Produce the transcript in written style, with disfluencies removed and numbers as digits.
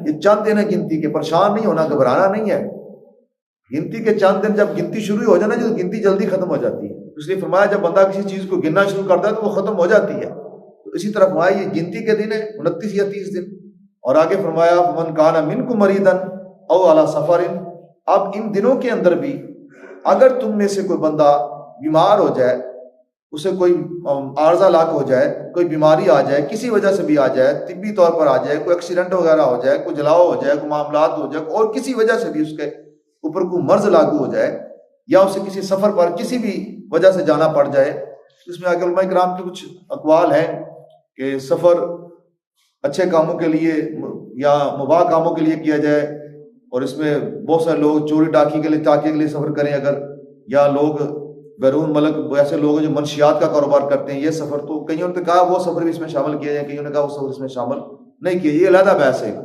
یہ چند دن ہے گنتی کے، پریشان نہیں ہونا، گھبرانا نہیں ہے۔ گنتی کے چند دن، جب گنتی شروع ہو جائے نا تو گنتی جلدی ختم ہو جاتی ہے۔ اس لیے فرمایا جب بندہ کسی چیز کو گننا شروع کرتا ہے تو وہ ختم ہو جاتی ہے۔ تو اسی طرح فرمایا یہ گنتی کے دن ہے 29 یا 30 دن، اور آگے فرمایا من کان منکم مریضا او علی سفر، اب ان دنوں کے اندر بھی اگر تم میں سے کوئی بندہ بیمار ہو جائے، اسے کوئی عارضہ لاک ہو جائے، کوئی بیماری آ جائے، کسی وجہ سے بھی آ جائے، طبی طور پر آ جائے، کوئی ایکسیڈنٹ وغیرہ ہو جائے، کوئی جلاؤ ہو جائے، کوئی معاملات ہو جائے، اور کسی وجہ سے بھی اس کے اوپر کوئی مرض لاگو ہو جائے، یا اسے کسی سفر پر کسی بھی وجہ سے جانا پڑ جائے، اس میں آگے علماء کرام کے کچھ اقوال ہیں کہ سفر اچھے کاموں کے لیے یا مباح کاموں کے لیے کیا جائے، اور اس میں بہت سارے لوگ چوری ڈاکی کے لیے سفر کریں اگر، یا لوگ بیرون ملک ایسے لوگ ہیں جو منشیات کا کاروبار کرتے ہیں، یہ سفر تو کئیوں نے کہا وہ سفر بھی اس میں شامل کیا جائے، کئیوں نے کہا وہ سفر اس میں شامل نہیں کیا، یہ علیحدہ بحث ہے۔